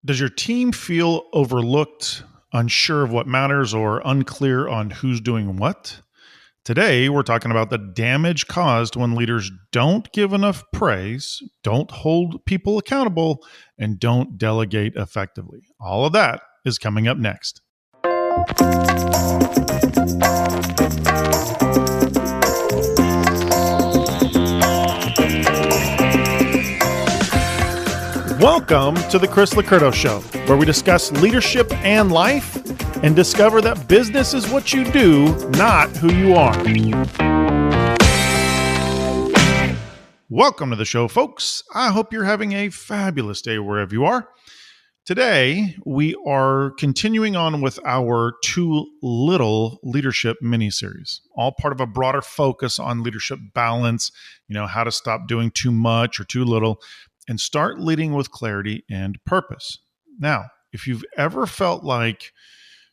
Does your team feel overlooked, unsure of what matters, or unclear on who's doing what? Today, we're talking about the damage caused when leaders don't give enough praise, don't hold people accountable, and don't delegate effectively. All of that is coming up next. Welcome to the Chris Licurdo Show, where we discuss leadership and life and discover that business is what you do, not who you are. Welcome to the show, folks. I hope you're having a fabulous day wherever you are. Today, we are continuing on with our Too Little Leadership mini-series, all part of a broader focus on leadership balance, how to stop doing too much or too little, and start leading with clarity and purpose. Now, if you've ever felt like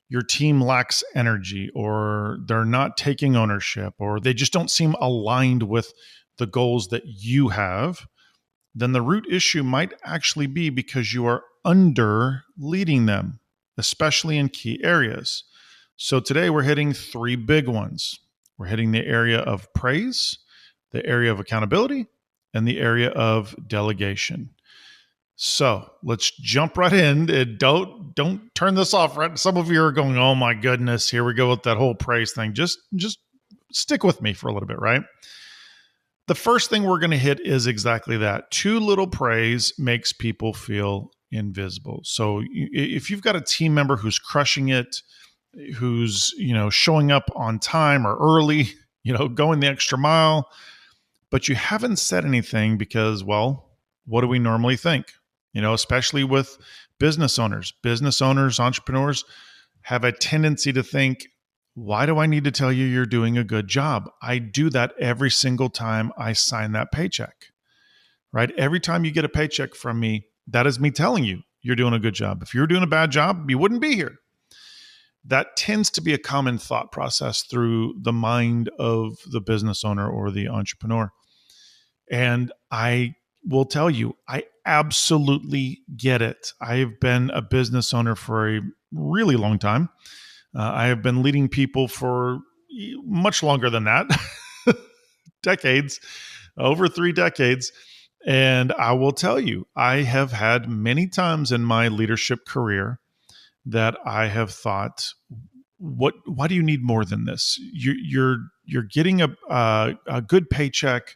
your team lacks energy, or they're not taking ownership, or they just don't seem aligned with the goals that you have, then the root issue might actually be because you are under leading them, especially in key areas. So today we're hitting three big ones. We're hitting the area of praise, the area of accountability, and the area of delegation. So let's jump right in. Don't turn this off. Right? Some of you are going, "Oh my goodness, here we go with that whole praise thing." Just stick with me for a little bit, right? The first thing we're going to hit is exactly that. Too little praise makes people feel invisible. So if you've got a team member who's crushing it, who's showing up on time or early, going the extra mile, but you haven't said anything because, well, what do we normally think? Especially with business owners, entrepreneurs have a tendency to think, why do I need to tell you you're doing a good job? I do that every single time I sign that paycheck, right? Every time you get a paycheck from me, that is me telling you you're doing a good job. If you're doing a bad job, you wouldn't be here. That tends to be a common thought process through the mind of the business owner or the entrepreneur. And I will tell you, I absolutely get it. I have been a business owner for a really long time. I have been leading people for much longer than that, decades, over 3 decades. And I will tell you, I have had many times in my leadership career that I have thought, why do you need more than this? You're getting a good paycheck.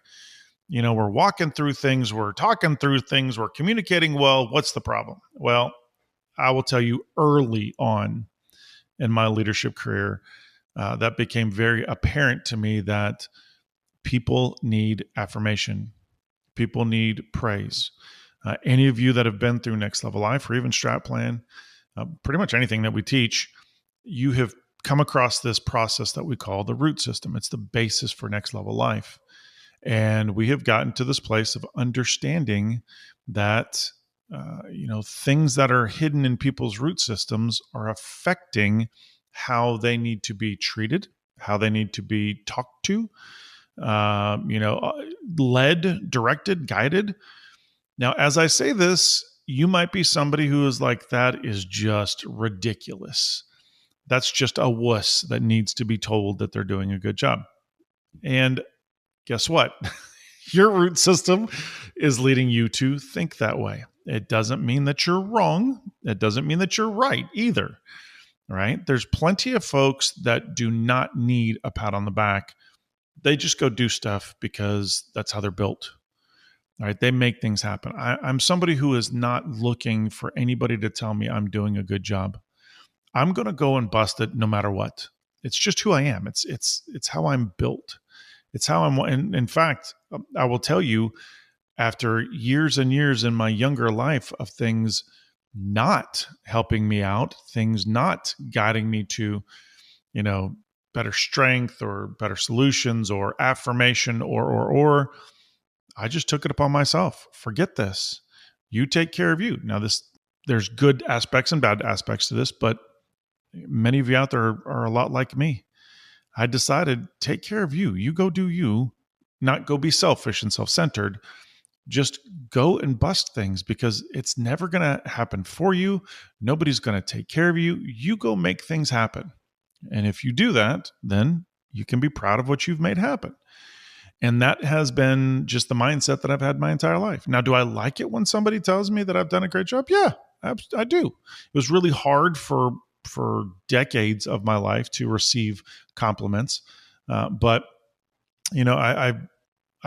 We're walking through things, we're talking through things, we're communicating well. What's the problem? Well, I will tell you, early on in my leadership career, that became very apparent to me that people need affirmation. People need praise. Any of you that have been through Next Level Life or even Strat Plan, pretty much anything that we teach, you have come across this process that we call the root system. It's the basis for Next Level Life. And we have gotten to this place of understanding that, things that are hidden in people's root systems are affecting how they need to be treated, how they need to be talked to, led, directed, guided. Now, as I say this, you might be somebody who is like, that is just ridiculous. That's just a wuss that needs to be told that they're doing a good job. And guess what? Your root system is leading you to think that way. It doesn't mean that you're wrong. It doesn't mean that you're right either, right? There's plenty of folks that do not need a pat on the back. They just go do stuff because that's how they're built, right? They make things happen. I'm somebody who is not looking for anybody to tell me I'm doing a good job. I'm going to go and bust it no matter what. It's just who I am. It's how I'm built. It's how I'm, and in fact, I will tell you, after years and years in my younger life of things not helping me out, things not guiding me to, better strength or better solutions or affirmation or, I just took it upon myself. Forget this. You take care of you. Now, there's good aspects and bad aspects to this, but many of you out there are a lot like me. I decided, take care of you. You go do you, not go be selfish and self-centered. just go and bust things, because it's never going to happen for you. Nobody's going to take care of you. You go make things happen. And if you do that, then you can be proud of what you've made happen. And that has been just the mindset that I've had my entire life. Now, do I like it when somebody tells me that I've done a great job? Yeah, I do. It was really hard for decades of my life to receive compliments. But,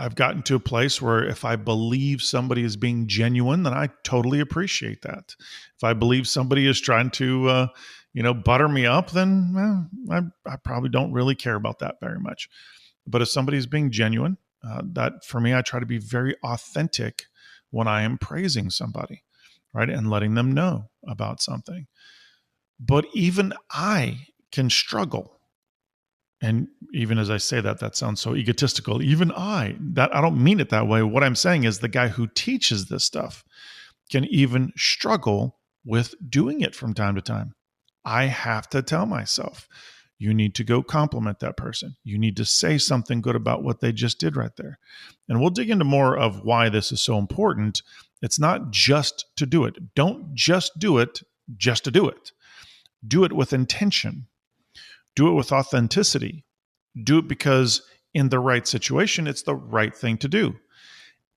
I've gotten to a place where if I believe somebody is being genuine, then I totally appreciate that. If I believe somebody is trying to, butter me up, then I probably don't really care about that very much. But if somebody's being genuine, that for me, I try to be very authentic when I am praising somebody, right? And letting them know about something. But even I can struggle. And even as I say that, that sounds so egotistical. Even I don't mean it that way. What I'm saying is the guy who teaches this stuff can even struggle with doing it from time to time. I have to tell myself, you need to go compliment that person. You need to say something good about what they just did right there. And we'll dig into more of why this is so important. It's not just to do it. Don't just do it just to do it. Do it with intention. Do it with authenticity. Do it because in the right situation, it's the right thing to do.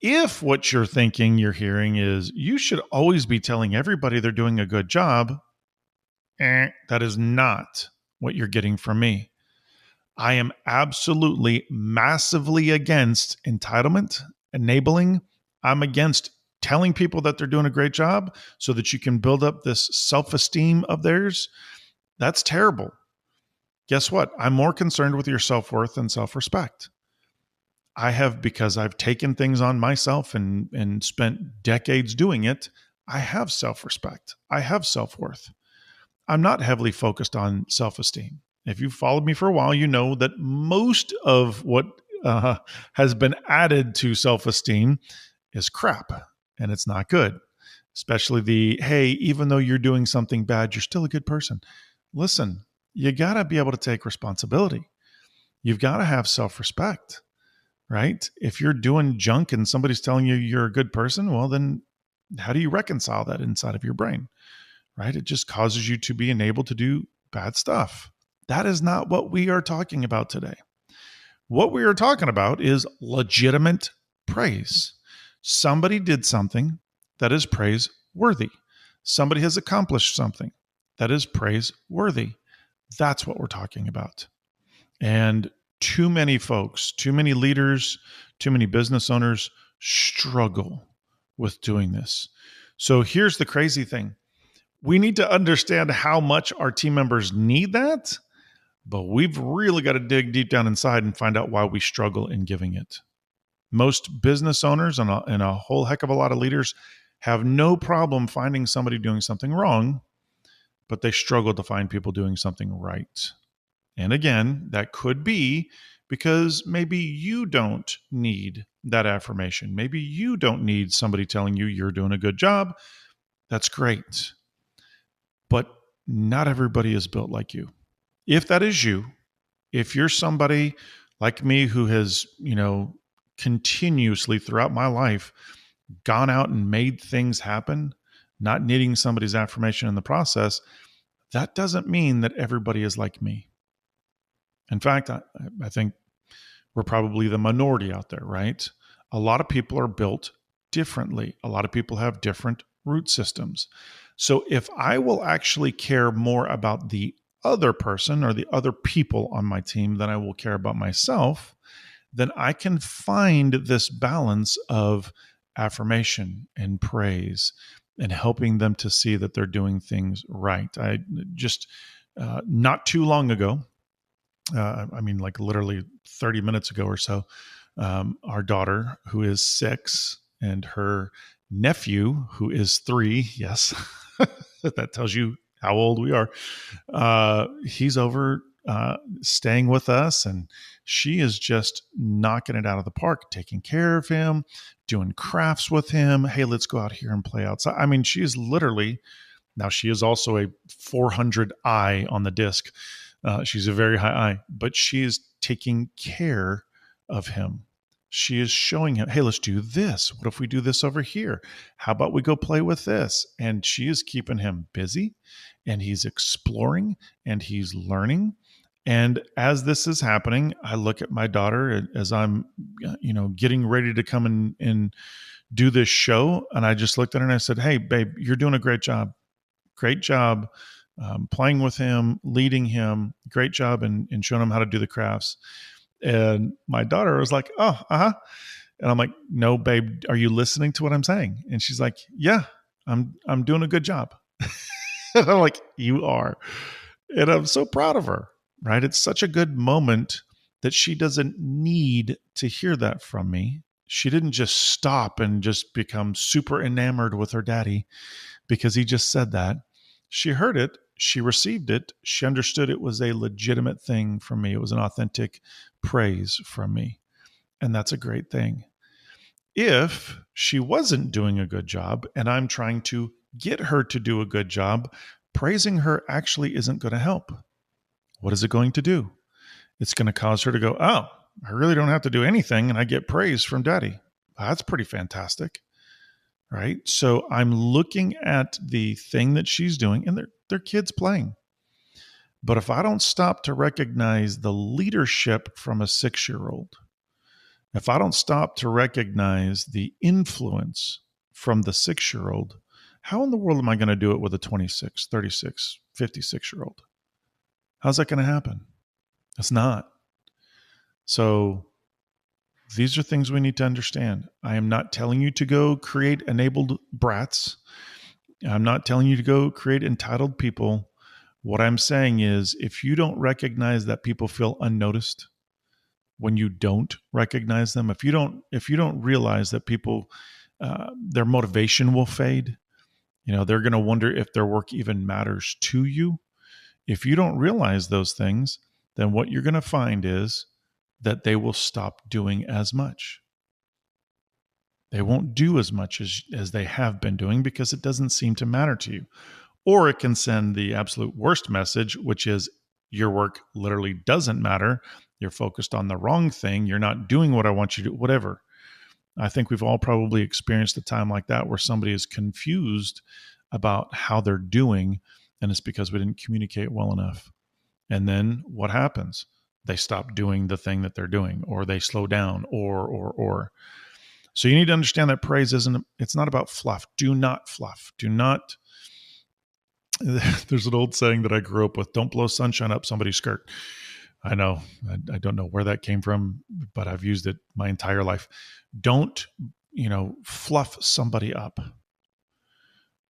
If what you're thinking, you're hearing is you should always be telling everybody they're doing a good job, that is not what you're getting from me. I am absolutely massively against entitlement, enabling. I'm against telling people that they're doing a great job so that you can build up this self-esteem of theirs. That's terrible. Guess what? I'm more concerned with your self-worth and self-respect. Because I've taken things on myself and spent decades doing it, I have self-respect. I have self-worth. I'm not heavily focused on self-esteem. If you've followed me for a while, you know that most of what has been added to self-esteem is crap, and it's not good. Especially hey, even though you're doing something bad, you're still a good person. Listen, you got to be able to take responsibility. You've got to have self-respect, right? If you're doing junk and somebody's telling you you're a good person, well, then how do you reconcile that inside of your brain? Right? It just causes you to be enabled to do bad stuff. That is not what we are talking about today. What we are talking about is legitimate praise. Somebody did something that is praiseworthy. Somebody has accomplished something that is praiseworthy. That's what we're talking about. And too many folks, too many leaders, too many business owners struggle with doing this. So here's the crazy thing. We need to understand how much our team members need that, but we've really got to dig deep down inside and find out why we struggle in giving it. Most business owners and a whole heck of a lot of leaders have no problem finding somebody doing something wrong, but they struggle to find people doing something right. And again, that could be because maybe you don't need that affirmation. Maybe you don't need somebody telling you you're doing a good job. That's great. But not everybody is built like you. If that is you, if you're somebody like me who has, continuously throughout my life gone out and made things happen, not needing somebody's affirmation in the process, that doesn't mean that everybody is like me. In fact, I think we're probably the minority out there, right? A lot of people are built differently. A lot of people have different root systems. So if I will actually care more about the other person or the other people on my team than I will care about myself, then I can find this balance of affirmation and praise and helping them to see that they're doing things right. I just, not too long ago, like literally 30 minutes ago or so, our daughter, who is 6, and her nephew, who is 3, yes, that tells you how old we are. He's over staying with us, and she is just knocking it out of the park, taking care of him, doing crafts with him. Hey, let's go out here and play outside. I mean, she is literally, now she is also a 400 I on the disc. She's a very high I, but she is taking care of him. She is showing him, hey, let's do this. What if we do this over here? How about we go play with this? And she is keeping him busy, and he's exploring and he's learning. And as this is happening, I look at my daughter as I'm, getting ready to come and do this show. And I just looked at her and I said, hey, babe, you're doing a great job. Great job playing with him, leading him. Great job in showing him how to do the crafts. And my daughter was like, oh, uh-huh. And I'm like, no, babe, are you listening to what I'm saying? And she's like, yeah, I'm doing a good job. And I'm like, you are. And I'm so proud of her, right? It's such a good moment that she doesn't need to hear that from me. She didn't just stop and just become super enamored with her daddy because he just said that. She heard it. She received it. She understood it was a legitimate thing from me. It was an authentic praise from me. And that's a great thing. If she wasn't doing a good job and I'm trying to get her to do a good job, praising her actually isn't going to help. What is it going to do? It's going to cause her to go, oh, I really don't have to do anything and I get praise from daddy. That's pretty fantastic. Right? So I'm looking at the thing that she's doing, and they're kids playing. But if I don't stop to recognize the leadership from a 6-year-old, if I don't stop to recognize the influence from the 6-year-old, how in the world am I going to do it with a 26, 36, 56-year-old? How's that going to happen? It's not. So these are things we need to understand. I am not telling you to go create enabled brats. I'm not telling you to go create entitled people. What I'm saying is, if you don't recognize that people feel unnoticed when you don't recognize them, if you don't realize that people, their motivation will fade, they're going to wonder if their work even matters to you. If you don't realize those things, then what you're going to find is that they will stop doing as much. They won't do as much as they have been doing because it doesn't seem to matter to you. Or it can send the absolute worst message, which is your work literally doesn't matter. You're focused on the wrong thing. You're not doing what I want you to do, whatever. I think we've all probably experienced a time like that where somebody is confused about how they're doing, and it's because we didn't communicate well enough. And then what happens? They stop doing the thing that they're doing, or they slow down, or. So you need to understand that praise it's not about fluff. Do not fluff. Do not. There's an old saying that I grew up with: don't blow sunshine up somebody's skirt. I know. I don't know where that came from, but I've used it my entire life. Don't, fluff somebody up.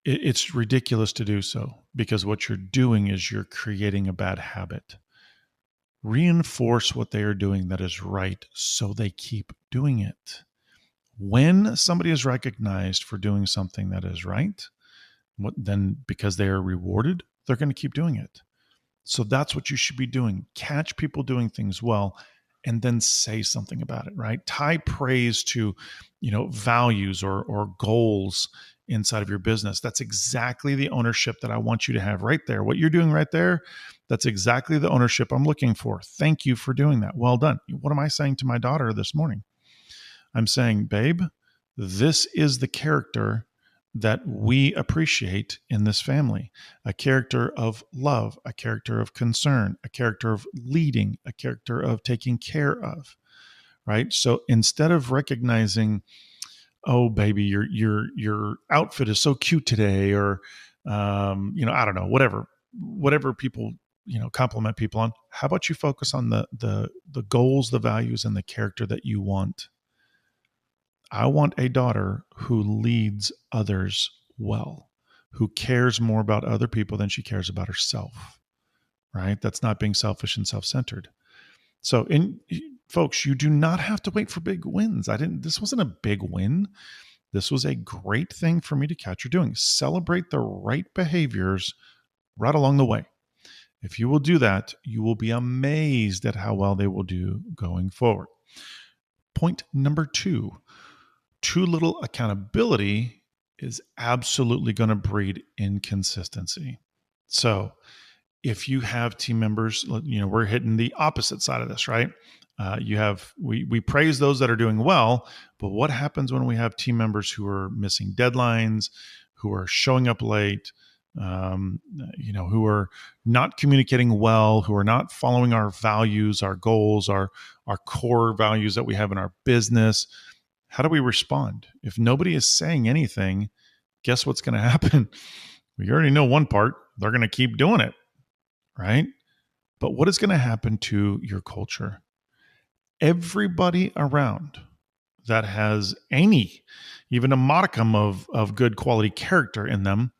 It's ridiculous to do so, because what you're doing is you're creating a bad habit. Reinforce what they are doing that is right so they keep doing it. When somebody is recognized for doing something that is right, then because they are rewarded, they're going to keep doing it. So that's what you should be doing. Catch people doing things well and then say something about it, right? Tie praise to, values or goals inside of your business. That's exactly the ownership that I want you to have right there. What you're doing right there, that's exactly the ownership I'm looking for. Thank you for doing that. Well done. What am I saying to my daughter this morning? I'm saying, babe, this is the character that we appreciate in this family: a character of love, a character of concern, a character of leading, a character of taking care of, right? So instead of recognizing, oh, baby, your outfit is so cute today, or, I don't know, whatever people, compliment people on, how about you focus on the goals, the values, and the character that you want? I want a daughter who leads others well, who cares more about other people than she cares about herself, right? That's not being selfish and self-centered. So, folks, you do not have to wait for big wins. This wasn't a big win. This was a great thing for me to catch her doing. Celebrate the right behaviors right along the way. If you will do that, you will be amazed at how well they will do going forward. Point number 2. Too little accountability is absolutely going to breed inconsistency. So if you have team members, we're hitting the opposite side of this, right? We praise those that are doing well, but what happens when we have team members who are missing deadlines, who are showing up late, who are not communicating well, who are not following our values, our goals, our core values that we have in our business? How do we respond? If nobody is saying anything, guess what's going to happen? We already know one part. They're going to keep doing it, right? But what is going to happen to your culture? Everybody around that has even a modicum of good quality character in them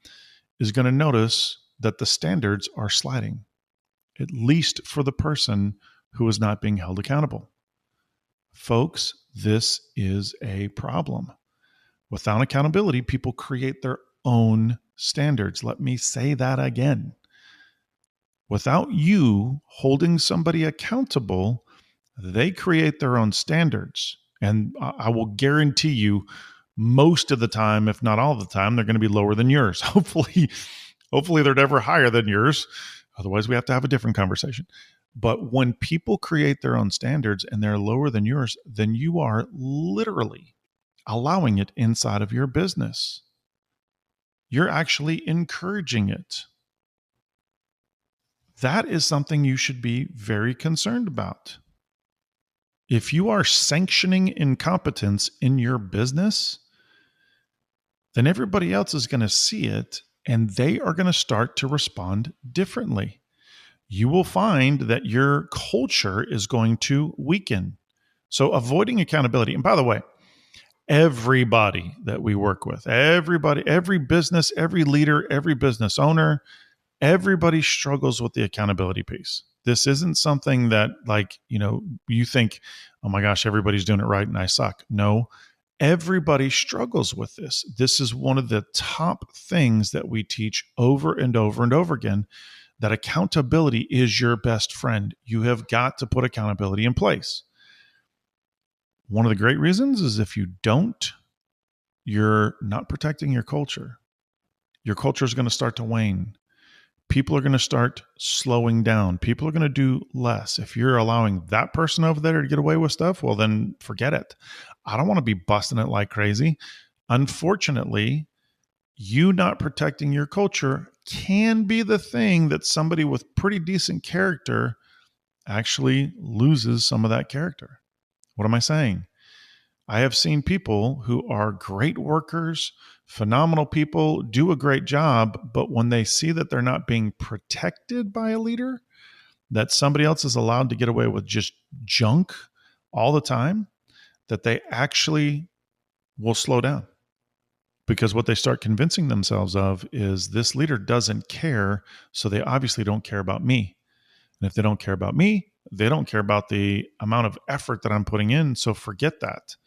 is going to notice that the standards are sliding, at least for the person who is not being held accountable. Folks, this is a problem. Without accountability, people create their own standards. Let me say that again. Without you holding somebody accountable, they create their own standards. And I will guarantee you, most of the time, if not all the time, they're going to be lower than yours. Hopefully they're never higher than yours. Otherwise, we have to have a different conversation. But when people create their own standards and they're lower than yours, then you are literally allowing it inside of your business. You're actually encouraging it. That is something you should be very concerned about. If you are sanctioning incompetence in your business, then everybody else is going to see it and they are going to start to respond differently. You will find that your culture is going to weaken. So avoiding accountability, and by the way, everybody that we work with, every business, every leader, every business owner, everybody struggles with the accountability piece. This isn't something that you think, oh my gosh, everybody's doing it right and I suck. No, everybody struggles with this. This is one of the top things that we teach over and over and over again, that accountability is your best friend. You have got to put accountability in place. One of the great reasons is if you don't, you're not protecting your culture. Your culture is going to start to wane. People are going to start slowing down. People are going to do less. If you're allowing that person over there to get away with stuff, well, then forget it. I don't want to be busting it like crazy. Unfortunately, you not protecting your culture can be the thing that somebody with pretty decent character actually loses some of that character. What am I saying? I have seen people who are great workers, phenomenal people, do a great job, but when they see that they're not being protected by a leader, that somebody else is allowed to get away with just junk all the time, that they actually will slow down. Because what they start convincing themselves of is this leader doesn't care, so they obviously don't care about me. And if they don't care about me, they don't care about the amount of effort that I'm putting in, so forget that.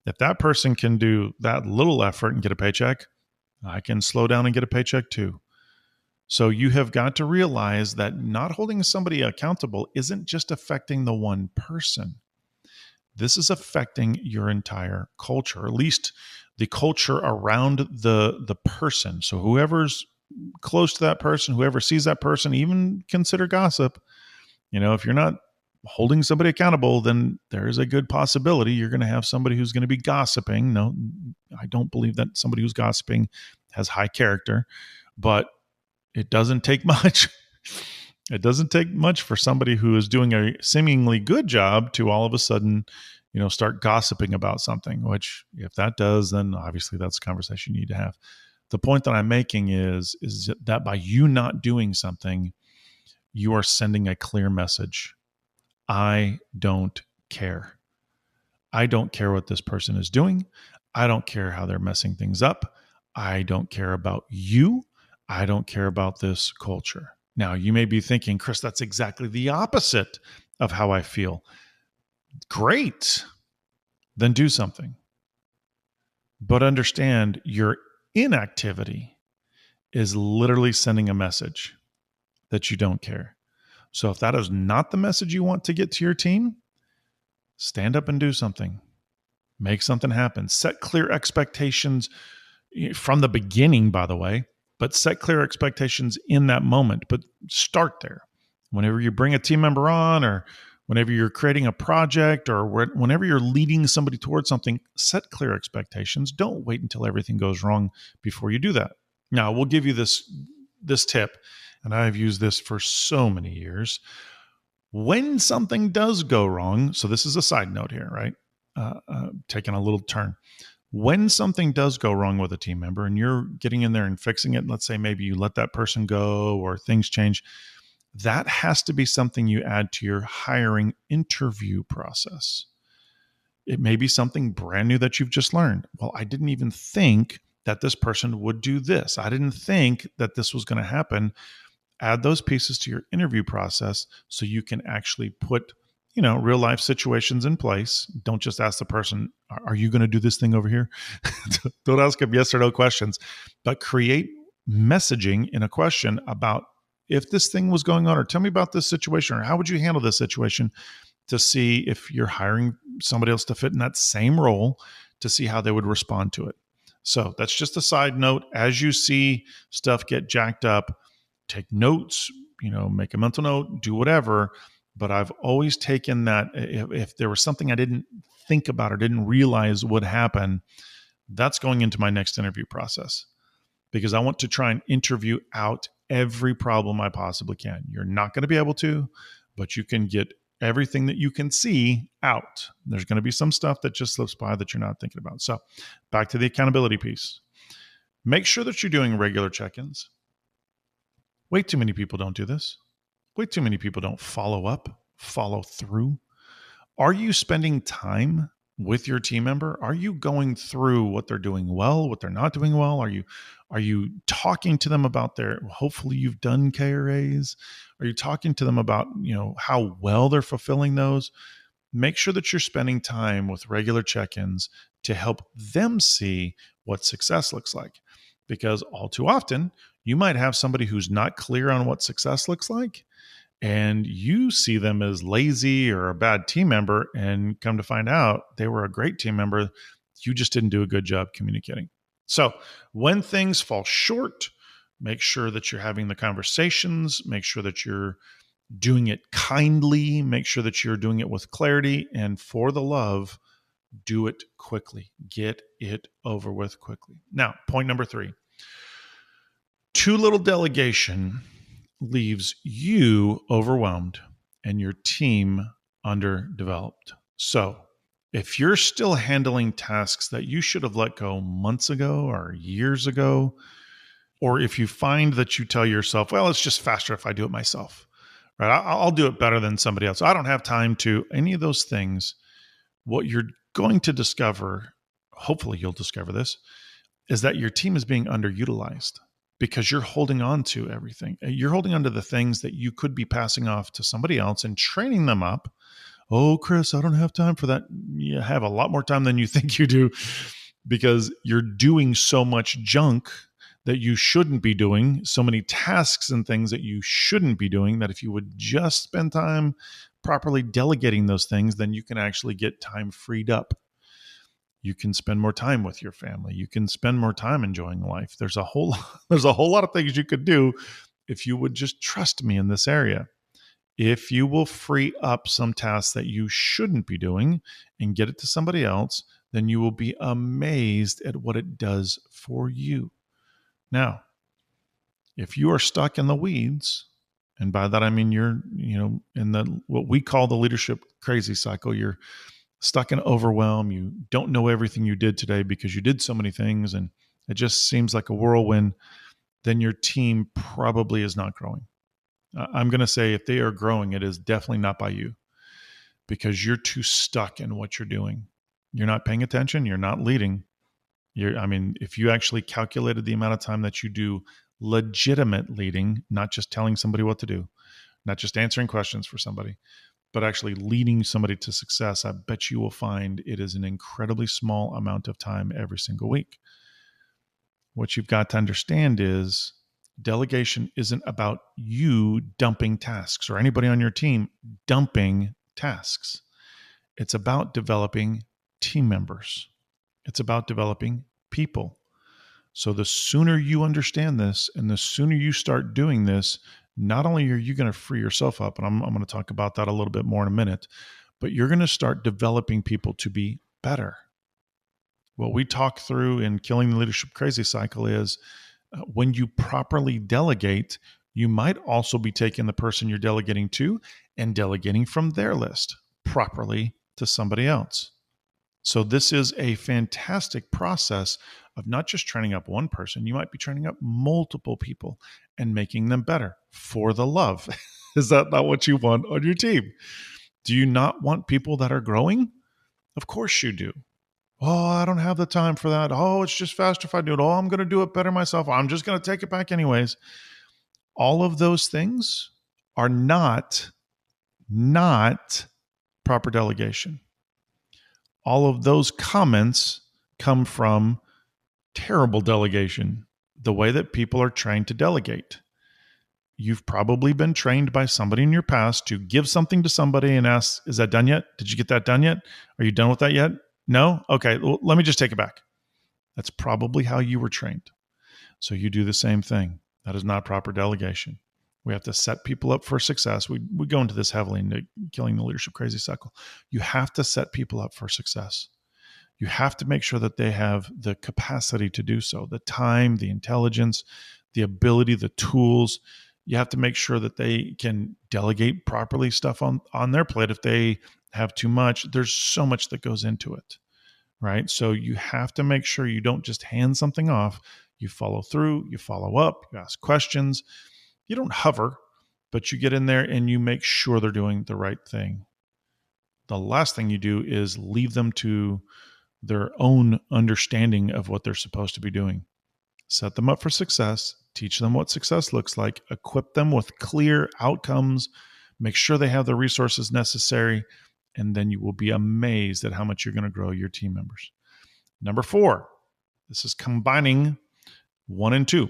If that person can do that little effort and get a paycheck, I can slow down and get a paycheck too. So you have got to realize that not holding somebody accountable isn't just affecting the one person. This is affecting your entire culture, or at least the culture around the person. So whoever's close to that person, whoever sees that person, even consider gossip. If you're not holding somebody accountable, then there is a good possibility you're going to have somebody who's going to be gossiping. No, I don't believe that somebody who's gossiping has high character, but it doesn't take much. It doesn't take much for somebody who is doing a seemingly good job to all of a sudden, start gossiping about something, which if that does, then obviously that's a conversation you need to have. The point that I'm making is that by you not doing something, you are sending a clear message. I don't care. I don't care what this person is doing. I don't care how they're messing things up. I don't care about you. I don't care about this culture. Now, you may be thinking, Chris, that's exactly the opposite of how I feel. Great. Then do something. But understand your inactivity is literally sending a message that you don't care. So if that is not the message you want to get to your team, stand up and do something. Make something happen. Set clear expectations from the beginning, by the way, but set clear expectations in that moment. But start there. Whenever you bring a team member on or Whenever you're creating a project or whenever you're leading somebody towards something, set clear expectations. Don't wait until everything goes wrong before you do that. Now, we'll give you this tip, and I've used this for so many years. When something does go wrong, so this is a side note here, right? Taking a little turn. When something does go wrong with a team member and you're getting in there and fixing it, let's say maybe you let that person go or things change, that has to be something you add to your hiring interview process. It may be something brand new that you've just learned. Well, I didn't even think that this person would do this. I didn't think that this was going to happen. Add those pieces to your interview process so you can actually put, real life situations in place. Don't just ask the person, are you going to do this thing over here? Don't ask them yes or no questions, but create messaging in a question about if this thing was going on, or tell me about this situation, or how would you handle this situation, to see if you're hiring somebody else to fit in that same role, to see how they would respond to it. So that's just a side note. As you see stuff get jacked up, take notes, make a mental note, do whatever. But I've always taken that if there was something I didn't think about or didn't realize would happen, that's going into my next interview process, because I want to try and interview out every problem I possibly can. You're not going to be able to, but you can get everything that you can see out. There's going to be some stuff that just slips by that you're not thinking about. So back to the accountability piece. Make sure that you're doing regular check-ins. Way too many people don't do this. Way too many people don't follow up, follow through. Are you spending time with your team member? Are you going through what they're doing well, what they're not doing well? Are you talking to them about hopefully you've done KRAs? Are you talking to them about, how well they're fulfilling those? Make sure that you're spending time with regular check-ins to help them see what success looks like. Because all too often, you might have somebody who's not clear on what success looks like, and you see them as lazy or a bad team member, and come to find out they were a great team member. You just didn't do a good job communicating. So when things fall short, make sure that you're having the conversations, make sure that you're doing it kindly, make sure that you're doing it with clarity, and for the love, do it quickly. Get it over with quickly. Now, point number 3. Too little delegation leaves you overwhelmed and your team underdeveloped. So if you're still handling tasks that you should have let go months ago or years ago, or if you find that you tell yourself, well, it's just faster if I do it myself, right? I'll do it better than somebody else. I don't have time to, any of those things. What you're going to discover, hopefully you'll discover this, is that your team is being underutilized because you're holding on to everything. You're holding on to the things that you could be passing off to somebody else and training them up. Oh, Chris, I don't have time for that. You have a lot more time than you think you do, because you're doing so much junk that you shouldn't be doing, so many tasks and things that you shouldn't be doing, that if you would just spend time properly delegating those things, then you can actually get time freed up. You can spend more time with your family. You can spend more time enjoying life. There's a whole lot of things you could do if you would just trust me in this area. If you will free up some tasks that you shouldn't be doing and get it to somebody else, then you will be amazed at what it does for you. Now, if you are stuck in the weeds, and by that I mean you're, in the what we call the leadership crazy cycle, you're stuck in overwhelm, you don't know everything you did today because you did so many things and it just seems like a whirlwind, then your team probably is not growing. I'm going to say if they are growing, it is definitely not by you, because you're too stuck in what you're doing. You're not paying attention. You're not leading. If you actually calculated the amount of time that you do legitimate leading, not just telling somebody what to do, not just answering questions for somebody, but actually leading somebody to success, I bet you will find it is an incredibly small amount of time every single week. What you've got to understand is delegation isn't about you dumping tasks or anybody on your team dumping tasks. It's about developing team members. It's about developing people. So the sooner you understand this and the sooner you start doing this, not only are you going to free yourself up, and I'm going to talk about that a little bit more in a minute, but you're going to start developing people to be better. What we talk through in Killing the Leadership Crazy Cycle is when you properly delegate, you might also be taking the person you're delegating to and delegating from their list properly to somebody else. So this is a fantastic process of not just training up one person. You might be training up multiple people and making them better for the love. Is that not what you want on your team? Do you not want people that are growing? Of course you do. Oh, I don't have the time for that. Oh, it's just faster if I do it. Oh, I'm going to do it better myself. I'm just going to take it back anyways. All of those things are not proper delegation. All of those comments come from terrible delegation, the way that people are trained to delegate. You've probably been trained by somebody in your past to give something to somebody and ask, is that done yet? Did you get that done yet? Are you done with that yet? No? Okay, well, let me just take it back. That's probably how you were trained. So you do the same thing. That is not proper delegation. We have to set people up for success. We go into this heavily in Killing the Leadership Crazy Cycle. You have to set people up for success. You have to make sure that they have the capacity to do so, the time, the intelligence, the ability, the tools. You have to make sure that they can delegate properly stuff on their plate. If they have too much, there's so much that goes into it, right? So you have to make sure you don't just hand something off. You follow through, you follow up, you ask questions. You don't hover, but you get in there and you make sure they're doing the right thing. The last thing you do is leave them to their own understanding of what they're supposed to be doing. Set them up for success, teach them what success looks like, equip them with clear outcomes, make sure they have the resources necessary, and then you will be amazed at how much you're going to grow your team members. Number 4, this is combining 1 and 2.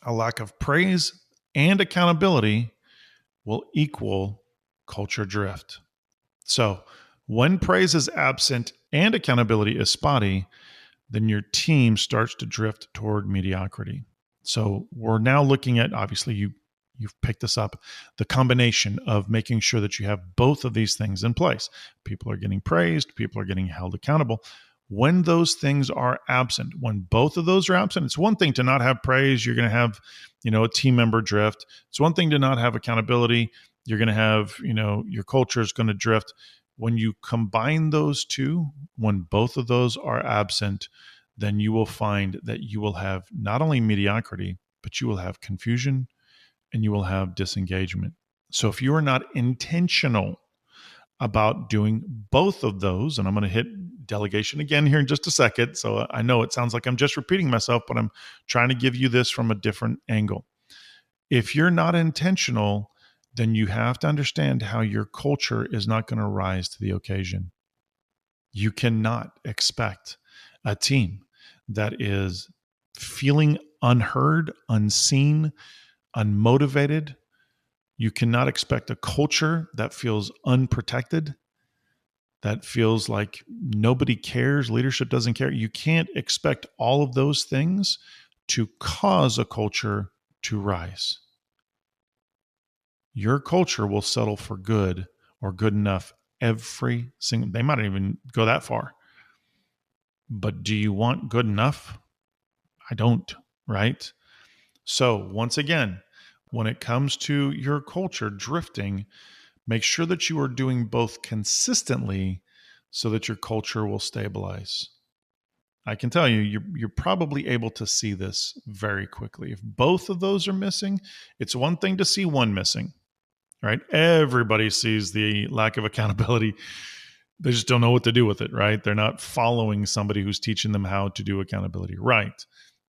A lack of praise and accountability will equal culture drift. So when praise is absent and accountability is spotty, then your team starts to drift toward mediocrity. So we're now looking at, obviously you've picked this up, the combination of making sure that you have both of these things in place. People are getting praised, people are getting held accountable. When those things are absent, when both of those are absent, it's one thing to not have praise. You're going to have, a team member drift. It's one thing to not have accountability. You're going to have, your culture is going to drift. When you combine those two, when both of those are absent, then you will find that you will have not only mediocrity, but you will have confusion and you will have disengagement. So if you are not intentional about doing both of those, and I'm going to hit delegation again here in just a second. So I know it sounds like I'm just repeating myself, but I'm trying to give you this from a different angle. If you're not intentional, then you have to understand how your culture is not going to rise to the occasion. You cannot expect a team that is feeling unheard, unseen, unmotivated. You cannot expect a culture that feels unprotected, that feels like nobody cares, leadership doesn't care. You can't expect all of those things to cause a culture to rise. Your culture will settle for good or good enough every single, they might not even go that far. But do you want good enough? I don't, right? So once again, when it comes to your culture drifting, make sure that you are doing both consistently so that your culture will stabilize. I can tell you, you're probably able to see this very quickly. If both of those are missing, it's one thing to see one missing, right? Everybody sees the lack of accountability. They just don't know what to do with it, right? They're not following somebody who's teaching them how to do accountability right.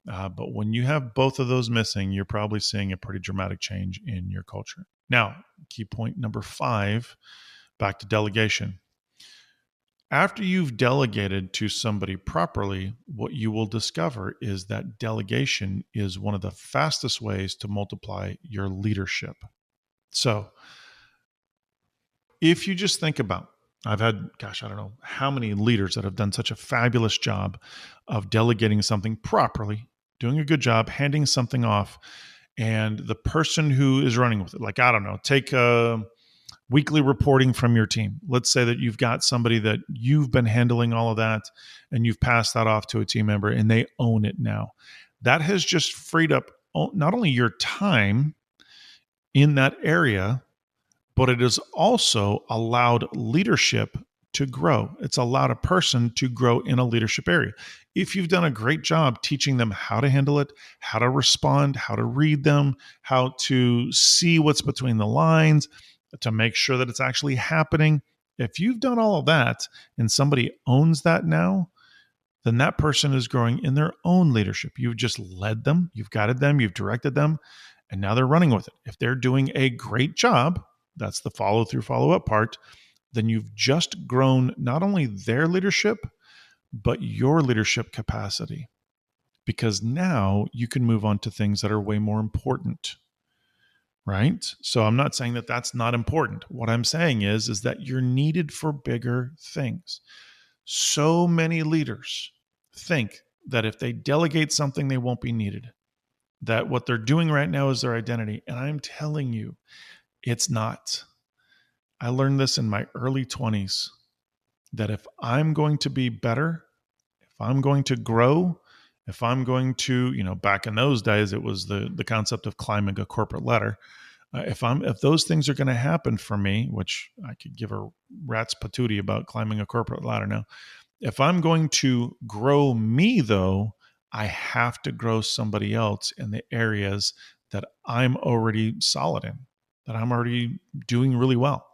But when you have both of those missing, you're probably seeing a pretty dramatic change in your culture. Now, key point number 5, back to delegation. After you've delegated to somebody properly, what you will discover is that delegation is one of the fastest ways to multiply your leadership. So if you just think about, I've had, I don't know how many leaders that have done such a fabulous job of delegating something properly, doing a good job, handing something off, and the person who is running with it, like, I don't know, take weekly reporting from your team. Let's say that you've got somebody that you've been handling all of that and you've passed that off to a team member and they own it now. That has just freed up not only your time in that area, but it has also allowed leadership to grow. It's allowed a person to grow in a leadership area. If you've done a great job teaching them how to handle it, how to respond, how to read them, how to see what's between the lines, to make sure that it's actually happening. If you've done all of that and somebody owns that now, then that person is growing in their own leadership. You've just led them, you've guided them, you've directed them, and now they're running with it. If they're doing a great job, that's the follow through, follow up part, then you've just grown not only their leadership, but your leadership capacity. Because now you can move on to things that are way more important, right? So I'm not saying that that's not important. What I'm saying is that you're needed for bigger things. So many leaders think that if they delegate something, they won't be needed, that what they're doing right now is their identity. And I'm telling you, it's not. I learned this in my early 20s, that if I'm going to be better, if I'm going to grow, if I'm going to, back in those days, it was the concept of climbing a corporate ladder. If those things are going to happen for me, which I could give a rat's patootie about climbing a corporate ladder now, if I'm going to grow me though, I have to grow somebody else in the areas that I'm already solid in, that I'm already doing really well,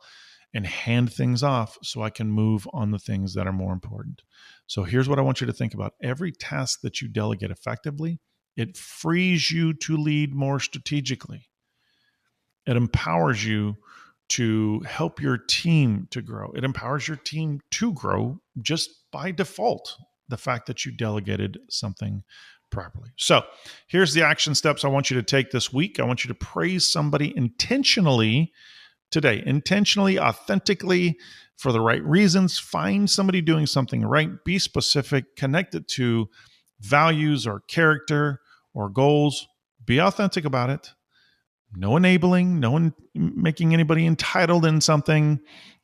and hand things off so I can move on the things that are more important. So here's what I want you to think about. Every task that you delegate effectively, it frees you to lead more strategically. It empowers you to help your team to grow. It empowers your team to grow just by default, the fact that you delegated something properly. So here's the action steps I want you to take this week. I want you to praise somebody intentionally today, intentionally, authentically, for the right reasons. Find somebody doing something right. Be specific, connect it to values or character or goals. Be authentic about it. No enabling, no one making anybody entitled in something,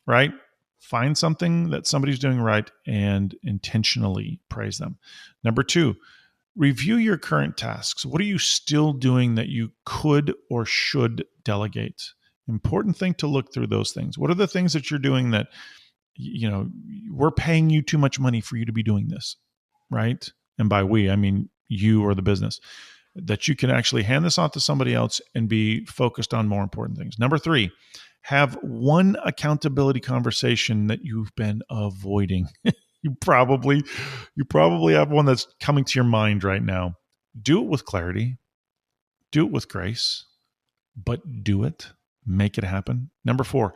right? Find something that somebody's doing right and intentionally praise them. Number 2, review your current tasks. What are you still doing that you could or should delegate? Important thing to look through those things. What are the things that you're doing that, we're paying you too much money for you to be doing this, right? And by we, I mean you or the business, that you can actually hand this off to somebody else and be focused on more important things. Number 3, have one accountability conversation that you've been avoiding. You probably have one that's coming to your mind right now. Do it with clarity. Do it with grace, but do it. Make it happen. Number 4,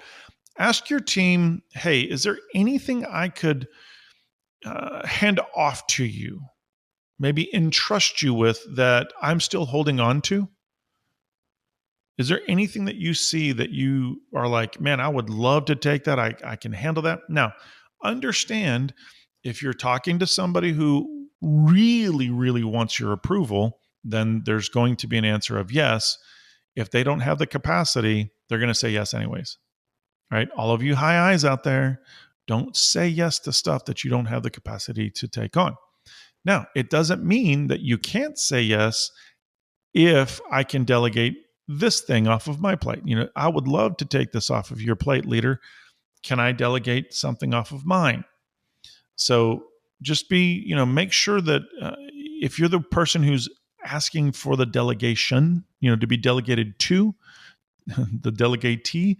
ask your team, hey, is there anything I could hand off to you? Maybe entrust you with that I'm still holding on to? Is there anything that you see that you are like, man, I would love to take that. I can handle that. Now, understand if you're talking to somebody who really, really wants your approval, then there's going to be an answer of yes. If they don't have the capacity, they're going to say yes anyways, right? All of you high eyes out there, don't say yes to stuff that you don't have the capacity to take on. Now, it doesn't mean that you can't say yes if I can delegate this thing off of my plate. I would love to take this off of your plate, leader. Can I delegate something off of mine? So just make sure that if you're the person who's asking for the delegation, to be delegated to, the delegatee,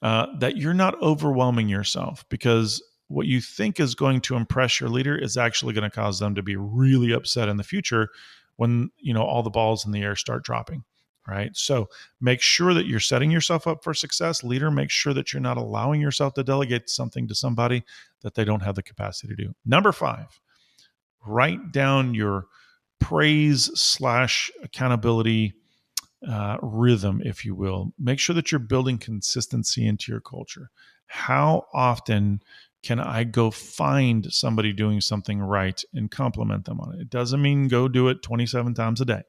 that you're not overwhelming yourself, because what you think is going to impress your leader is actually going to cause them to be really upset in the future when, all the balls in the air start dropping, right? So make sure that you're setting yourself up for success. Leader, make sure that you're not allowing yourself to delegate something to somebody that they don't have the capacity to do. Number 5, write down your praise/accountability rhythm, if you will. Make sure that you're building consistency into your culture. How often can I go find somebody doing something right and compliment them on it? It doesn't mean go do it 27 times a day.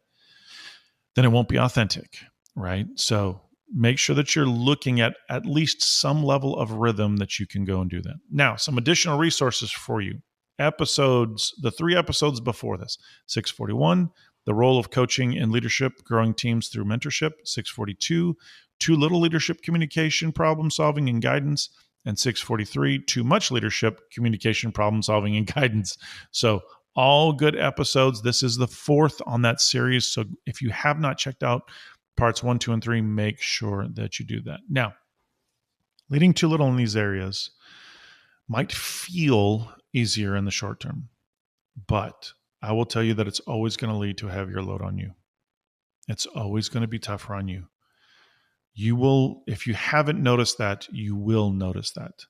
then it won't be authentic, right? So make sure that you're looking at least some level of rhythm that you can go and do that. Now, some additional resources for you. The 3 episodes before this, 641, the role of coaching and leadership, growing teams through mentorship, 642, too little leadership, communication, problem solving, and guidance, and 643, too much leadership, communication, problem solving, and guidance. So all good episodes. This is the 4th on that series. So if you have not checked out parts 1, 2, and 3, make sure that you do that. Now, leading too little in these areas might feel easier in the short term, but I will tell you that it's always going to lead to a heavier load on you. It's always going to be tougher on you. You will, if you haven't noticed that, you will notice that.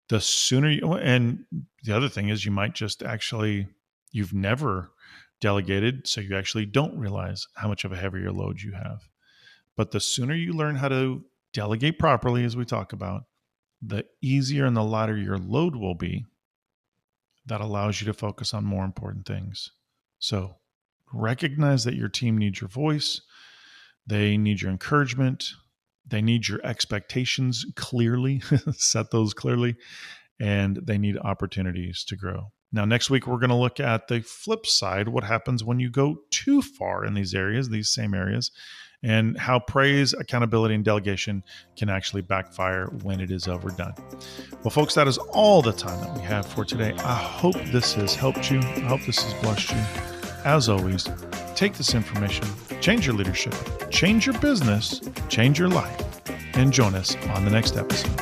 The sooner you, and the other thing is you might just you've never delegated, so you actually don't realize how much of a heavier load you have. But the sooner you learn how to delegate properly, as we talk about, the easier and the lighter your load will be. That allows you to focus on more important things. So recognize that your team needs your voice. They need your encouragement. They need your expectations clearly, set those clearly, and they need opportunities to grow. Now, next week, we're going to look at the flip side, what happens when you go too far in these areas, these same areas, and how praise, accountability, and delegation can actually backfire when it is overdone. Well, folks, that is all the time that we have for today. I hope this has helped you. I hope this has blessed you. As always, take this information, change your leadership, change your business, change your life, and join us on the next episode.